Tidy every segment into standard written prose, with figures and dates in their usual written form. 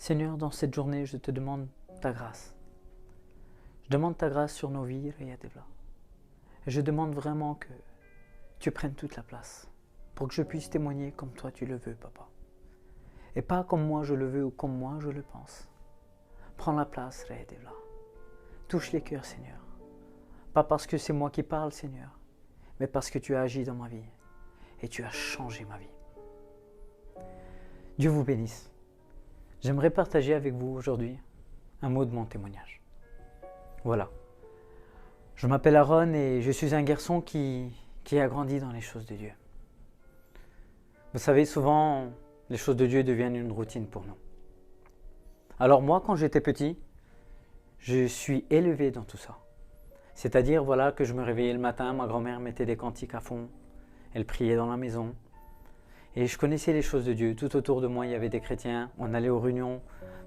Seigneur, dans cette journée, je te demande ta grâce. Je demande ta grâce sur nos vies, Riyadevla. Et je demande vraiment que tu prennes toute la place pour que je puisse témoigner comme toi tu le veux, Papa. Et pas comme moi je le veux ou comme moi je le pense. Prends la place, Riyadevla. Touche les cœurs, Seigneur. Pas parce que c'est moi qui parle, Seigneur, mais parce que tu as agi dans ma vie et tu as changé ma vie. Dieu vous bénisse. J'aimerais partager avec vous aujourd'hui un mot de mon témoignage. Voilà. Je m'appelle Aaron et je suis un garçon qui a grandi dans les choses de Dieu. Vous savez, souvent, les choses de Dieu deviennent une routine pour nous. Alors moi, quand j'étais petit, je suis élevé dans tout ça. C'est-à-dire, voilà, que je me réveillais le matin, ma grand-mère mettait des cantiques à fond, elle priait dans la maison. Et je connaissais les choses de Dieu. Tout autour de moi, il y avait des chrétiens. On allait aux réunions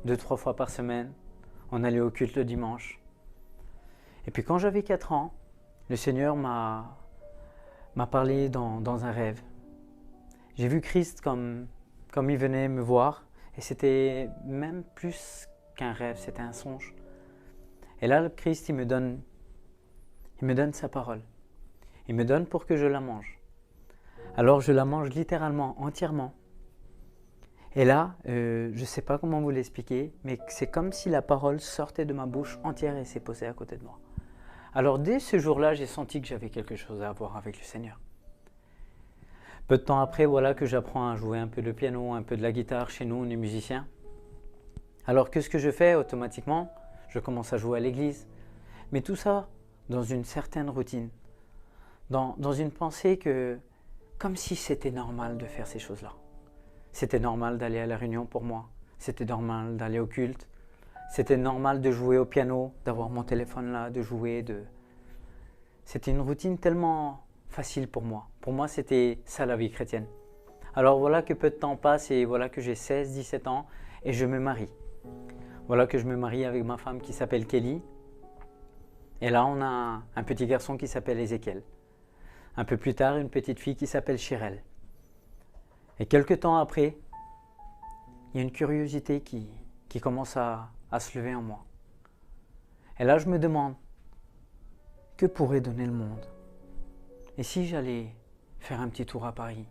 2-3 fois par semaine. On allait au culte le dimanche. Et puis quand j'avais 4 ans, le Seigneur m'a parlé dans un rêve. J'ai vu Christ comme il venait me voir. Et c'était même plus qu'un rêve, c'était un songe. Et là, le Christ, il me donne sa parole. Il me donne pour que je la mange. Alors je la mange littéralement, entièrement. Et là, je ne sais pas comment vous l'expliquer, mais c'est comme si la parole sortait de ma bouche entière et s'est posée à côté de moi. Alors dès ce jour-là, j'ai senti que j'avais quelque chose à voir avec le Seigneur. Peu de temps après, voilà que j'apprends à jouer un peu de piano, un peu de la guitare. Chez nous, on est musiciens. Alors qu'est-ce que je fais automatiquement? Je commence à jouer à l'église. Mais tout ça dans une certaine routine. Dans une pensée que, comme si c'était normal de faire ces choses-là. C'était normal d'aller à la réunion pour moi. C'était normal d'aller au culte. C'était normal de jouer au piano, d'avoir mon téléphone là, de jouer. C'était une routine tellement facile pour moi. Pour moi, c'était ça la vie chrétienne. Alors voilà que peu de temps passe et voilà que j'ai 16-17 ans et je me marie. Voilà que je me marie avec ma femme qui s'appelle Kelly. Et là, on a un petit garçon qui s'appelle Ézéchiel. Un peu plus tard, une petite fille qui s'appelle Chirel. Et quelques temps après, il y a une curiosité qui commence à se lever en moi. Et là, je me demande, que pourrait donner le monde? Et si j'allais faire un petit tour à Paris?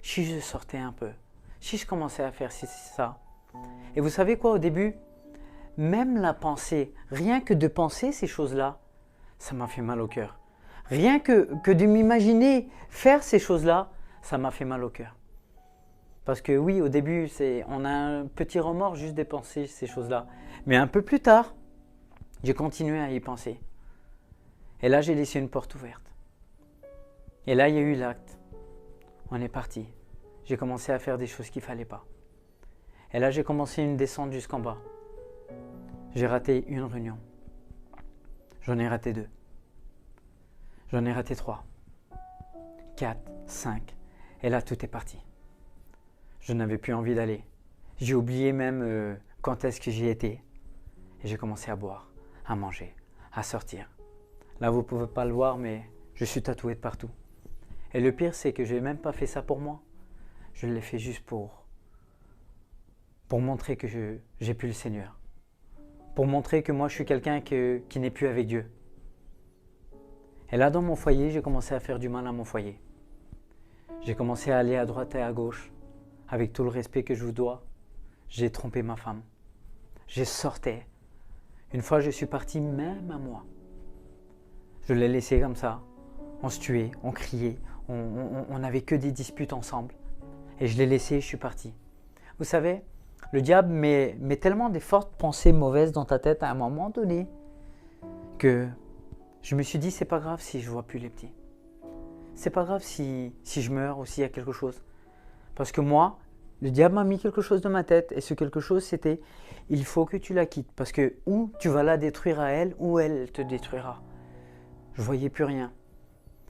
Si je sortais un peu? Si je commençais à faire ça? Et vous savez quoi, au début, même la pensée, rien que de penser ces choses-là, ça m'a fait mal au cœur. Rien que de m'imaginer faire ces choses-là, ça m'a fait mal au cœur. Parce que oui, au début, on a un petit remords juste de penser ces choses-là. Mais un peu plus tard, j'ai continué à y penser. Et là, j'ai laissé une porte ouverte. Et là, il y a eu l'acte. On est parti. J'ai commencé à faire des choses qu'il ne fallait pas. Et là, j'ai commencé une descente jusqu'en bas. J'ai raté une réunion. J'en ai raté 2. J'en ai raté 3, 4, 5. Et là, tout est parti. Je n'avais plus envie d'aller. J'ai oublié même quand est-ce que j'y étais. Et j'ai commencé à boire, à manger, à sortir. Là, vous ne pouvez pas le voir, mais je suis tatoué de partout. Et le pire, c'est que je n'ai même pas fait ça pour moi. Je l'ai fait juste pour montrer que j'ai plus le Seigneur. Pour montrer que moi, je suis quelqu'un qui n'est plus avec Dieu. Et là, dans mon foyer, j'ai commencé à faire du mal à mon foyer. J'ai commencé à aller à droite et à gauche, avec tout le respect que je vous dois. J'ai trompé ma femme. J'ai sorti. Une fois, je suis parti même à moi. Je l'ai laissé comme ça. On se tuait, on criait, on n'avait que des disputes ensemble. Et je l'ai laissé et je suis parti. Vous savez, le diable met tellement des fortes pensées mauvaises dans ta tête à un moment donné que je me suis dit, c'est pas grave si je vois plus les petits. C'est pas grave si je meurs ou s'il y a quelque chose. Parce que moi, le diable m'a mis quelque chose dans ma tête et ce quelque chose c'était, il faut que tu la quittes. Parce que ou tu vas la détruire à elle ou elle te détruira. Je voyais plus rien.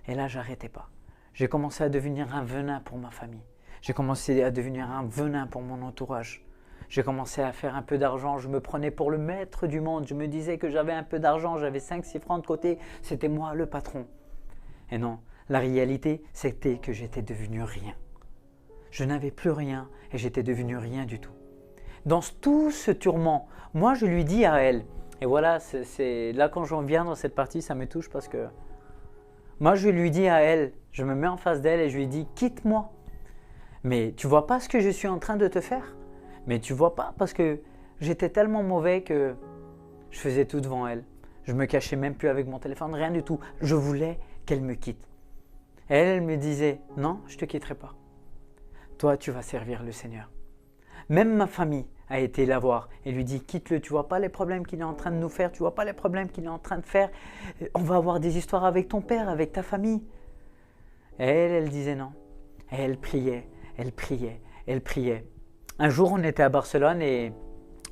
Et là, j'arrêtais pas. J'ai commencé à devenir un venin pour ma famille. J'ai commencé à devenir un venin pour mon entourage. J'ai commencé à faire un peu d'argent, je me prenais pour le maître du monde. Je me disais que j'avais un peu d'argent, j'avais 5-6 francs de côté, c'était moi le patron. Et non, la réalité, c'était que j'étais devenu rien. Je n'avais plus rien et j'étais devenu rien du tout. dans tout ce tourment, moi je lui dis à elle, et voilà, c'est là quand j'en viens dans cette partie, ça me touche parce que moi je lui dis à elle, je me mets en face d'elle et je lui dis quitte-moi. Mais tu vois pas ce que je suis en train de te faire? Mais tu vois pas parce que j'étais tellement mauvais que je faisais tout devant elle. Je me cachais même plus avec mon téléphone, rien du tout. Je voulais qu'elle me quitte. Et elle me disait non, je te quitterai pas. Toi, tu vas servir le Seigneur. Même ma famille a été la voir et lui dit quitte-le, tu vois pas les problèmes qu'il est en train de nous faire, tu vois pas les problèmes qu'il est en train de faire. On va avoir des histoires avec ton père, avec ta famille. Et elle disait non. Et elle priait, elle priait, elle priait. Un jour, on était à Barcelone et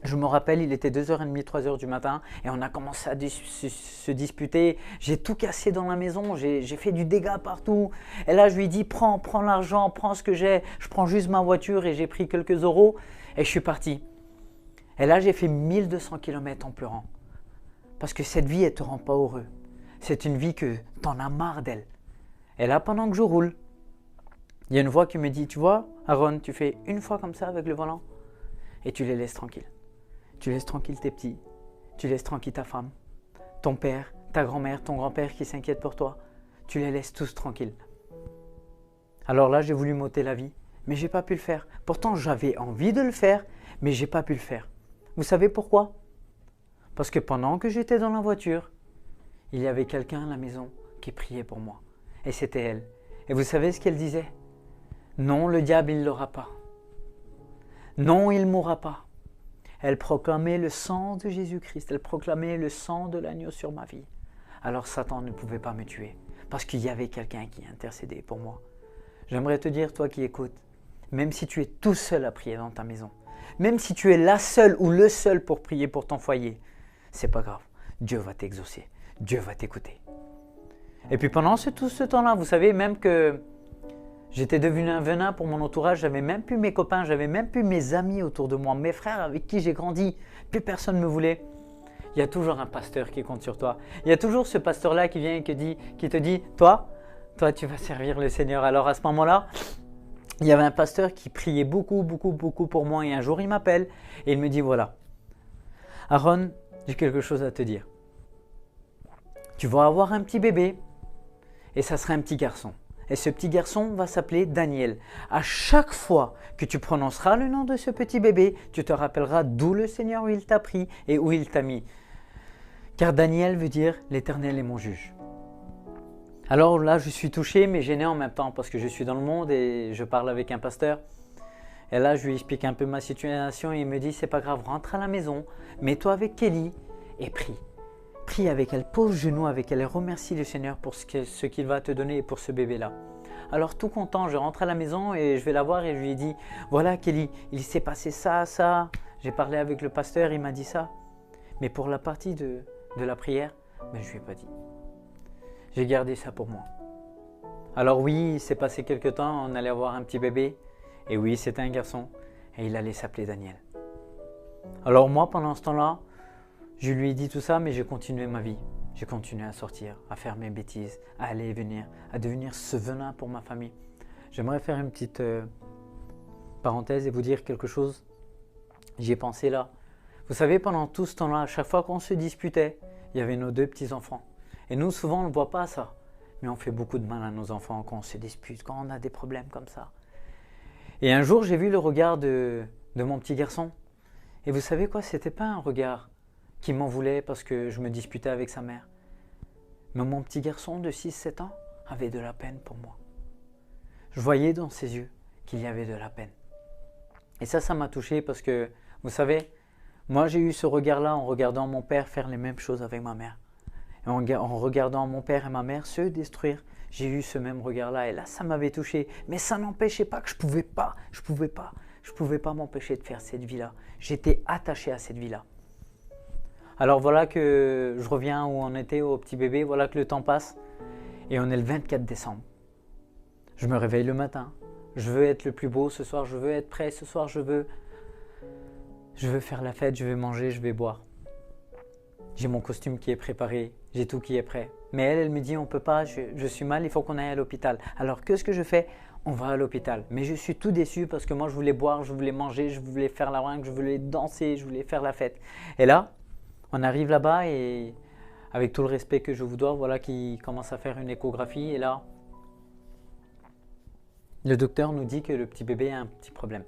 je me rappelle, il était 2h30, 3h du matin et on a commencé à se disputer. J'ai tout cassé dans la maison, j'ai fait du dégât partout. Et là, je lui ai dit, prends l'argent, prends ce que j'ai. Je prends juste ma voiture et j'ai pris quelques euros et je suis parti. Et là, j'ai fait 1200 km en pleurant. Parce que cette vie, elle ne te rend pas heureux. C'est une vie que tu en as marre d'elle. Et là, pendant que je roule, il y a une voix qui me dit, tu vois, Aaron, tu fais une fois comme ça avec le volant et tu les laisses tranquilles. Tu laisses tranquille tes petits, tu laisses tranquille ta femme, ton père, ta grand-mère, ton grand-père qui s'inquiète pour toi. Tu les laisses tous tranquilles. Alors là, j'ai voulu m'ôter la vie, mais j'ai pas pu le faire. Pourtant, j'avais envie de le faire, mais j'ai pas pu le faire. Vous savez pourquoi? Parce que pendant que j'étais dans la voiture, il y avait quelqu'un à la maison qui priait pour moi. Et c'était elle. Et vous savez ce qu'elle disait? Non, le diable, il ne l'aura pas. Non, il ne mourra pas. Elle proclamait le sang de Jésus-Christ, elle proclamait le sang de l'agneau sur ma vie. Alors Satan ne pouvait pas me tuer, parce qu'il y avait quelqu'un qui intercédait pour moi. J'aimerais te dire, toi qui écoutes, même si tu es tout seul à prier dans ta maison, même si tu es la seule ou le seul pour prier pour ton foyer, c'est pas grave, Dieu va t'exaucer, Dieu va t'écouter. Et puis pendant tout ce temps-là, vous savez même que j'étais devenu un venin pour mon entourage, j'avais même plus mes copains, j'avais même plus mes amis autour de moi, mes frères avec qui j'ai grandi, plus personne ne me voulait. Il y a toujours un pasteur qui compte sur toi. Il y a toujours ce pasteur-là qui vient et qui te dit, toi, tu vas servir le Seigneur. Alors à ce moment-là, il y avait un pasteur qui priait beaucoup pour moi et un jour il m'appelle et il me dit, voilà, Aaron, j'ai quelque chose à te dire. Tu vas avoir un petit bébé et ça sera un petit garçon. Et ce petit garçon va s'appeler Daniel. À chaque fois que tu prononceras le nom de ce petit bébé, tu te rappelleras d'où le Seigneur où il t'a pris et où il t'a mis. Car Daniel veut dire l'Éternel est mon juge. Alors là, je suis touché mais gêné en même temps parce que je suis dans le monde et je parle avec un pasteur. Et là, je lui explique un peu ma situation et il me dit, c'est pas grave, rentre à la maison, mets-toi avec Kelly et prie. Prie avec elle, pose genou avec elle et remercie le Seigneur pour ce qu'il va te donner et pour ce bébé-là. Alors tout content, je rentre à la maison et je vais la voir et je lui ai dit, voilà Kelly, il s'est passé ça. J'ai parlé avec le pasteur, il m'a dit ça. Mais pour la partie de la prière, je ne lui ai pas dit. J'ai gardé ça pour moi. Alors oui, il s'est passé quelque temps, on allait avoir un petit bébé. Et oui, c'était un garçon et il allait s'appeler Daniel. Alors moi, pendant ce temps-là, je lui ai dit tout ça, mais j'ai continué ma vie. J'ai continué à sortir, à faire mes bêtises, à aller et venir, à devenir ce venin pour ma famille. J'aimerais faire une petite parenthèse et vous dire quelque chose. J'y ai pensé là. Vous savez, pendant tout ce temps-là, à chaque fois qu'on se disputait, il y avait nos deux petits-enfants. Et nous, souvent, on ne voit pas ça. Mais on fait beaucoup de mal à nos enfants quand on se dispute, quand on a des problèmes comme ça. Et un jour, j'ai vu le regard de mon petit garçon. Et vous savez quoi, c'était pas un regard qui m'en voulait parce que je me disputais avec sa mère. Mais mon petit garçon de 6-7 ans avait de la peine pour moi. Je voyais dans ses yeux qu'il y avait de la peine. Et ça m'a touché parce que, vous savez, moi j'ai eu ce regard-là en regardant mon père faire les mêmes choses avec ma mère. Et en regardant mon père et ma mère se détruire, j'ai eu ce même regard-là. Et là, ça m'avait touché. Mais ça n'empêchait pas que je pouvais pas m'empêcher de faire cette vie-là. J'étais attaché à cette vie-là. Alors voilà que je reviens où on était au petit bébé, voilà que le temps passe et on est le 24 décembre. Je me réveille le matin, je veux être le plus beau ce soir, je veux être prêt ce soir, je veux faire la fête, je vais manger, je vais boire. J'ai mon costume qui est préparé, j'ai tout qui est prêt. Mais elle me dit on peut pas, je suis mal, il faut qu'on aille à l'hôpital. Alors qu'est-ce que je fais? on va à l'hôpital. Mais je suis tout déçu parce que moi je voulais boire, je voulais manger, je voulais faire la ringue, je voulais danser, je voulais faire la fête. Et là, on arrive là-bas et avec tout le respect que je vous dois, voilà qui commence à faire une échographie. Et là, le docteur nous dit que le petit bébé a un petit problème.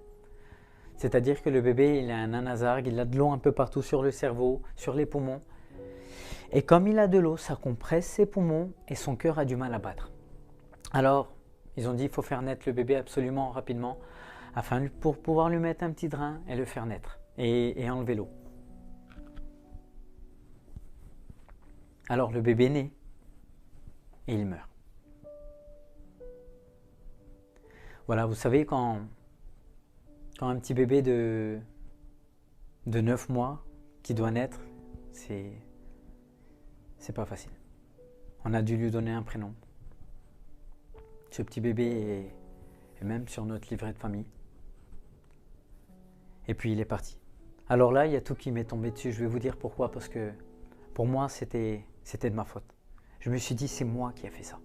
C'est-à-dire que le bébé, il a un anasargue, il a de l'eau un peu partout sur le cerveau, sur les poumons. Et comme il a de l'eau, ça compresse ses poumons et son cœur a du mal à battre. Alors, ils ont dit qu'il faut faire naître le bébé absolument rapidement pour pouvoir lui mettre un petit drain et le faire naître et enlever l'eau. Alors le bébé naît et il meurt. Voilà, vous savez, quand un petit bébé de 9 mois qui doit naître, c'est pas facile. On a dû lui donner un prénom. Ce petit bébé est même sur notre livret de famille. Et puis il est parti. Alors là, il y a tout qui m'est tombé dessus. Je vais vous dire pourquoi. Parce que pour moi, c'était de ma faute. Je me suis dit, c'est moi qui ai fait ça.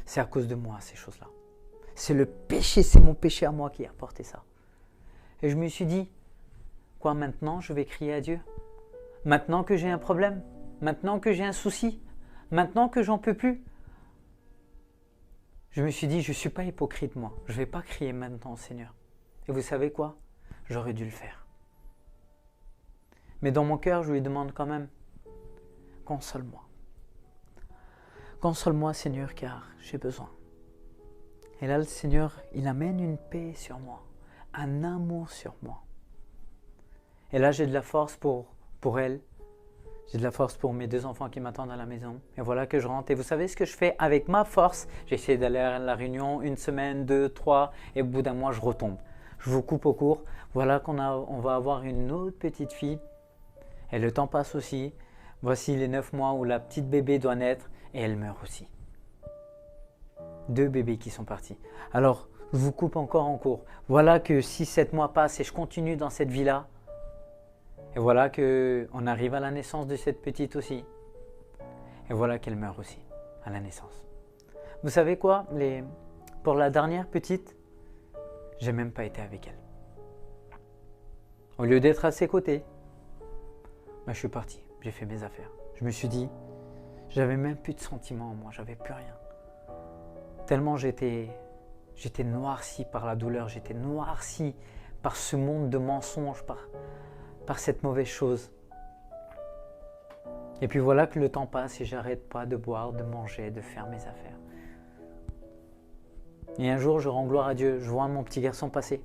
C'est à cause de moi, ces choses-là. C'est le péché, c'est mon péché à moi qui a apporté ça. Et je me suis dit, quoi maintenant, je vais crier à Dieu? Maintenant que j'ai un problème? Maintenant que j'ai un souci? Maintenant que j'en peux plus? Je me suis dit, je ne suis pas hypocrite moi, je ne vais pas crier maintenant au Seigneur. Et vous savez quoi? J'aurais dû le faire. Mais dans mon cœur, je lui demande quand même, console-moi. Console-moi Seigneur, car j'ai besoin. Et là, le Seigneur, il amène une paix sur moi, un amour sur moi. Et là, j'ai de la force pour elle. J'ai de la force pour mes 2 enfants qui m'attendent à la maison. Et voilà que je rentre. Et vous savez ce que je fais avec ma force? J'essaie d'aller à la réunion 1 semaine, 2, 3. Et au bout d'un mois, je retombe. Je vous coupe au court. Voilà on va avoir une autre petite fille. Et le temps passe aussi. Voici les 9 mois où la petite bébé doit naître. Et elle meurt aussi. 2 bébés qui sont partis. Alors, je vous coupe encore en cours. Voilà que 6-7 mois passent et je continue dans cette vie-là. Et voilà qu'on arrive à la naissance de cette petite aussi. Et voilà qu'elle meurt aussi, à la naissance. Vous savez quoi? Pour la dernière petite, j'ai même pas été avec elle. Au lieu d'être à ses côtés, je suis parti, j'ai fait mes affaires. Je me suis dit, j'avais même plus de sentiments en moi, j'avais plus rien. Tellement j'étais noirci par la douleur, j'étais noirci par ce monde de mensonges, par cette mauvaise chose. Et puis voilà que le temps passe et j'arrête pas de boire, de manger, de faire mes affaires. Et un jour, je rends gloire à Dieu, je vois mon petit garçon passer.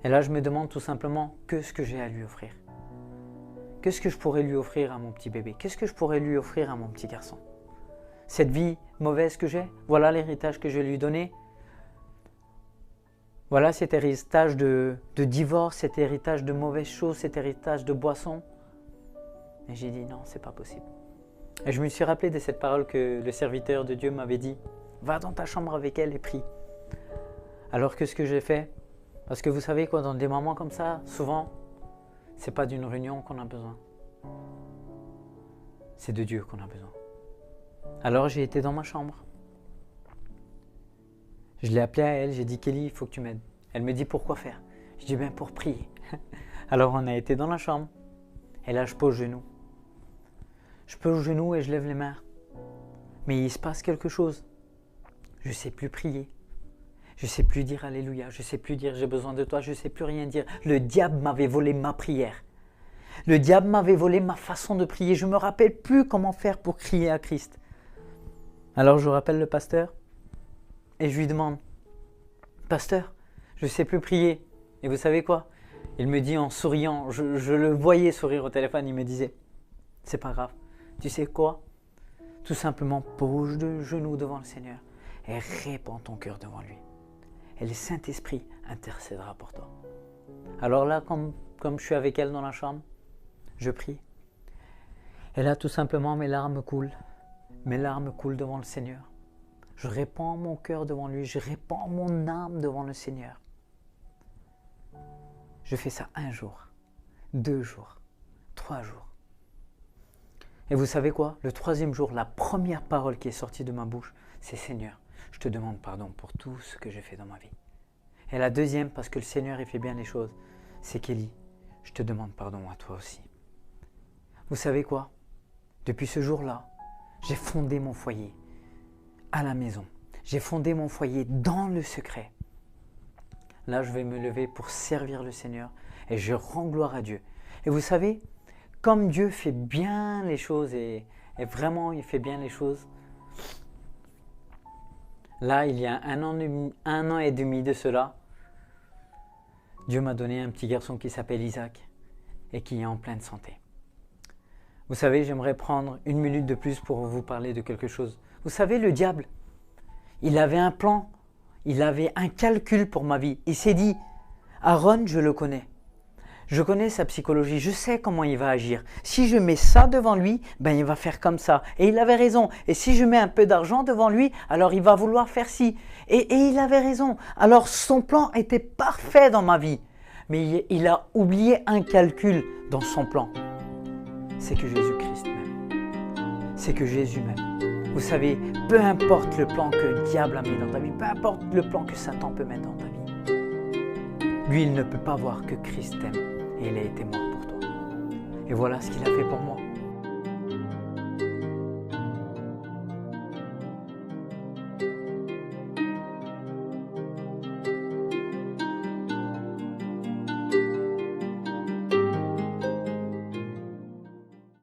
Et là, je me demande tout simplement, qu'est-ce que j'ai à lui offrir? Qu'est-ce que je pourrais lui offrir à mon petit bébé? Qu'est-ce que je pourrais lui offrir à mon petit garçon? Cette vie mauvaise que j'ai, voilà l'héritage que je vais lui donner. Voilà cet héritage de divorce, cet héritage de mauvaises choses, cet héritage de boissons. Et j'ai dit non, c'est pas possible. Et je me suis rappelé de cette parole que le serviteur de Dieu m'avait dit. Va dans ta chambre avec elle et prie. Alors que ce que j'ai fait, parce que vous savez quoi, dans des moments comme ça, souvent, c'est pas d'une réunion qu'on a besoin. C'est de Dieu qu'on a besoin. Alors j'ai été dans ma chambre. Je l'ai appelée à elle, j'ai dit Kelly, il faut que tu m'aides. Elle me dit pourquoi faire? Je dis bien pour prier. Alors on a été dans la chambre. Et là je pose genou. Je pose genou et je lève les mains. Mais il se passe quelque chose. Je ne sais plus prier. Je ne sais plus dire Alléluia. Je ne sais plus dire j'ai besoin de toi. Je ne sais plus rien dire. Le diable m'avait volé ma prière. Le diable m'avait volé ma façon de prier. Je ne me rappelle plus comment faire pour crier à Christ. Alors je rappelle le pasteur. Et je lui demande, pasteur, je ne sais plus prier. Et vous savez quoi? Il me dit en souriant, je le voyais sourire au téléphone, il me disait, c'est pas grave. Tu sais quoi? Tout simplement pose de genoux devant le Seigneur et répands ton cœur devant lui. Et le Saint-Esprit intercédera pour toi. Alors là, comme je suis avec elle dans la chambre, je prie. Et là, tout simplement, mes larmes coulent. Mes larmes coulent devant le Seigneur. Je répands mon cœur devant lui, je répands mon âme devant le Seigneur. Je fais ça 1 jour, 2 jours, 3 jours. Et vous savez quoi? Le 3e jour, la première parole qui est sortie de ma bouche, c'est Seigneur, je te demande pardon pour tout ce que j'ai fait dans ma vie. Et la deuxième, parce que le Seigneur il fait bien les choses, c'est qu'Élie, je te demande pardon à toi aussi. Vous savez quoi? Depuis ce jour-là, j'ai fondé mon foyer à la maison. J'ai fondé mon foyer dans le secret. Là, je vais me lever pour servir le Seigneur et je rends gloire à Dieu. Et vous savez, comme Dieu fait bien les choses et vraiment il fait bien les choses, là, il y a un an et demi de cela, Dieu m'a donné un petit garçon qui s'appelle Isaac et qui est en pleine santé. Vous savez, j'aimerais prendre 1 minute de plus pour vous parler de quelque chose. Vous savez, le diable, il avait un plan, il avait un calcul pour ma vie. Il s'est dit, Aaron, je le connais. Je connais sa psychologie, je sais comment il va agir. Si je mets ça devant lui, ben il va faire comme ça. Et il avait raison. Et si je mets un peu d'argent devant lui, alors il va vouloir faire ci. Et il avait raison. Alors son plan était parfait dans ma vie. Mais il a oublié un calcul dans son plan. C'est que Jésus-Christ m'aime. C'est que Jésus m'aime. Vous savez, peu importe le plan que le diable a mis dans ta vie, peu importe le plan que Satan peut mettre dans ta vie, lui, il ne peut pas voir que Christ t'aime et il a été mort pour toi. Et voilà ce qu'il a fait pour moi.